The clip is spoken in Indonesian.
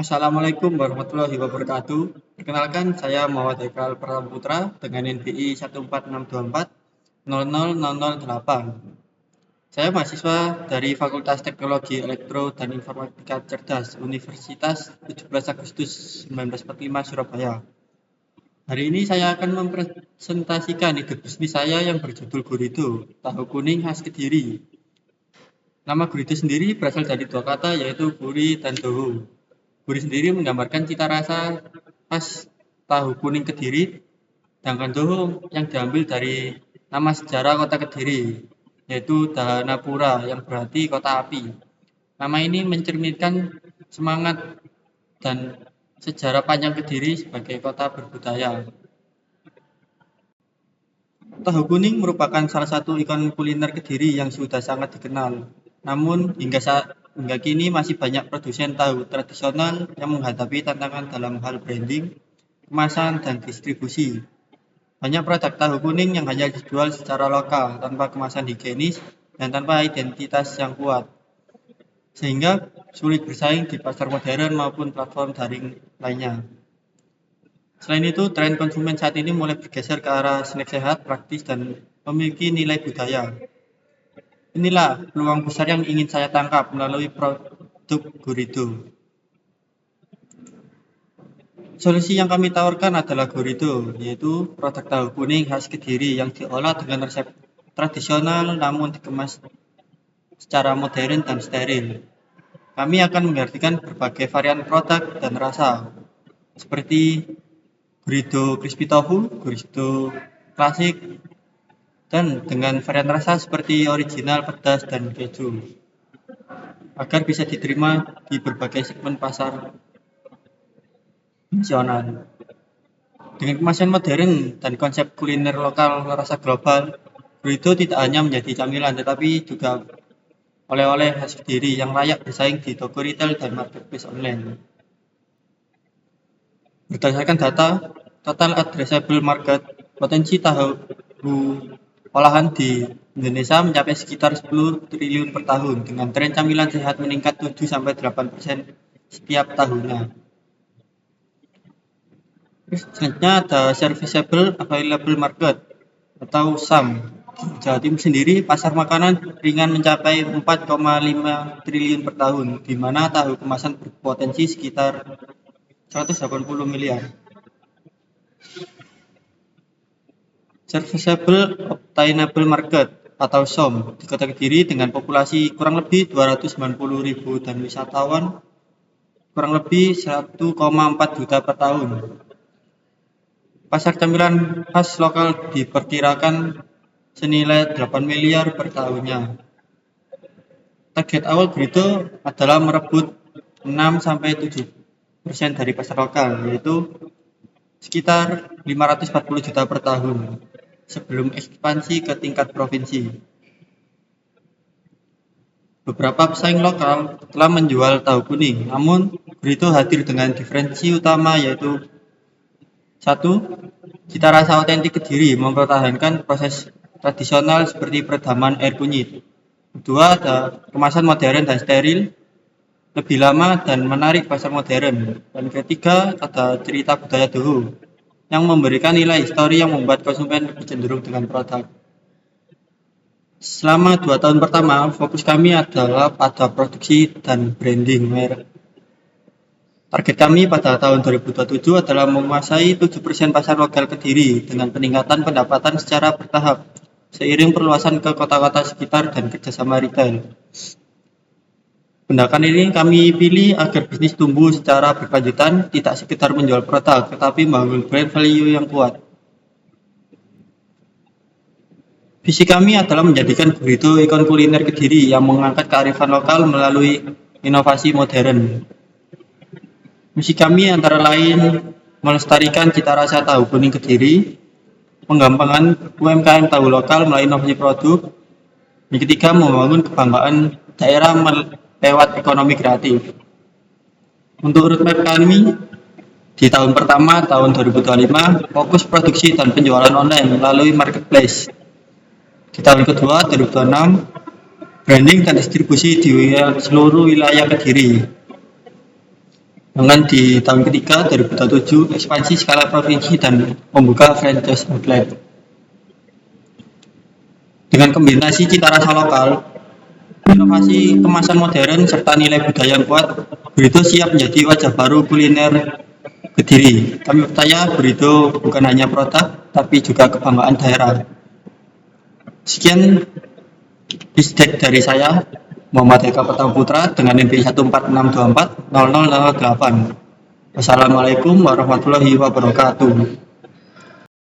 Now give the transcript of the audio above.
Assalamualaikum warahmatullahi wabarakatuh. Perkenalkan, saya Muhammad Haikal Praputra dengan NPI 14624 Saya mahasiswa dari Fakultas Teknologi Elektro dan Informatika Cerdas Universitas 17 Agustus 1945 Surabaya. Hari ini saya akan mempresentasikan ide bisnis saya yang berjudul Gurido, tahu kuning khas Kediri. Nama Gurido sendiri berasal dari dua kata yaitu guri dan doho. Guri sendiri menggambarkan cita rasa khas tahu kuning Kediri, sedangkan doho yang diambil dari nama sejarah kota Kediri, yaitu Dahanapura yang berarti kota api. Nama ini mencerminkan semangat dan sejarah panjang Kediri sebagai kota berbudaya. Tahu kuning merupakan salah satu ikon kuliner Kediri yang sudah sangat dikenal. Namun hingga kini masih banyak produsen tahu tradisional yang menghadapi tantangan dalam hal branding, kemasan, dan distribusi. Banyak produk tahu kuning yang hanya dijual secara lokal, tanpa kemasan higienis, dan tanpa identitas yang kuat. Sehingga sulit bersaing di pasar modern maupun platform daring lainnya. Selain itu, tren konsumen saat ini mulai bergeser ke arah snack sehat, praktis, dan memiliki nilai budaya. Inilah peluang besar yang ingin saya tangkap melalui produk Gurido. Solusi yang kami tawarkan adalah Gurido, yaitu produk tahu kuning khas Kediri yang diolah dengan resep tradisional namun dikemas secara modern dan steril. Kami akan menghadirkan berbagai varian produk dan rasa, seperti Gurido crispy tofu, Gurido klasik, dan dengan varian rasa seperti original, pedas, dan keju, agar bisa diterima di berbagai segmen pasar nasional. Dengan kemasan modern dan konsep kuliner lokal rasa global, Gurido tidak hanya menjadi camilan, tetapi juga oleh-oleh khas Kediri yang layak bersaing di toko retail dan marketplace online. Berdasarkan data total addressable market, potensi tahu olahan di Indonesia mencapai sekitar 10 triliun per tahun, dengan tren camilan sehat meningkat 7-8% setiap tahunnya. Selanjutnya ada Serviceable Available Market atau SAM. Di Jawa Timur sendiri, pasar makanan ringan mencapai 4,5 triliun per tahun, di mana tahu kemasan berpotensi sekitar 180 miliar. Serviceable Obtainable Market atau SOM di Kota Kediri dengan populasi kurang lebih 290.000 dan wisatawan kurang lebih 1,4 juta per tahun. Pasar camilan khas lokal diperkirakan senilai 8 miliar per tahunnya. Target awal Gurido adalah merebut 6-7% dari pasar lokal, yaitu sekitar 540 juta per tahun, sebelum ekspansi ke tingkat provinsi. Beberapa pesaing lokal telah menjual tahu kuning, namun Gurido hadir dengan diferensi utama, yaitu 1. Cita rasa otentik Kediri mempertahankan proses tradisional seperti peredaman air kunyit. Kedua, ada kemasan modern dan steril, lebih lama dan menarik pasar modern. Dan ketiga, ada cerita budaya doho yang memberikan nilai histori yang membuat konsumen lebih cenderung dengan produk. Selama 2 tahun pertama, fokus kami adalah pada produksi dan branding merek. Target kami pada tahun 2027 adalah menguasai 7% pasar lokal Kediri dengan peningkatan pendapatan secara bertahap, seiring perluasan ke kota-kota sekitar dan kerjasama retail. Pendekatan ini kami pilih agar bisnis tumbuh secara berkelanjutan, tidak sekedar menjual produk, tetapi membangun brand value yang kuat. Visi kami adalah menjadikan Gurido ikon kuliner Kediri yang mengangkat kearifan lokal melalui inovasi modern. Misi kami antara lain melestarikan cita rasa tahu kuning Kediri, pengembangan UMKM tahu lokal melalui inovasi produk. Yang ketiga, membangun kebanggaan daerah lewat ekonomi kreatif. Untuk roadmap kami di tahun pertama, tahun 2025, fokus produksi dan penjualan online melalui marketplace. Di tahun kedua, 2026, branding dan distribusi di seluruh wilayah Kediri. Dengan di tahun ketiga 2007 ekspansi skala provinsi dan membuka franchise outlet. Dengan kombinasi cita rasa lokal, inovasi kemasan modern serta nilai budaya yang kuat, Burrito siap menjadi wajah baru kuliner Kediri. Kami percaya Burrito bukan hanya produk, tapi juga kebanggaan daerah. Sekian bisdek dari saya, Muhammad Eka Putra dengan NPI 14624 0008. Wassalamualaikum warahmatullahi wabarakatuh.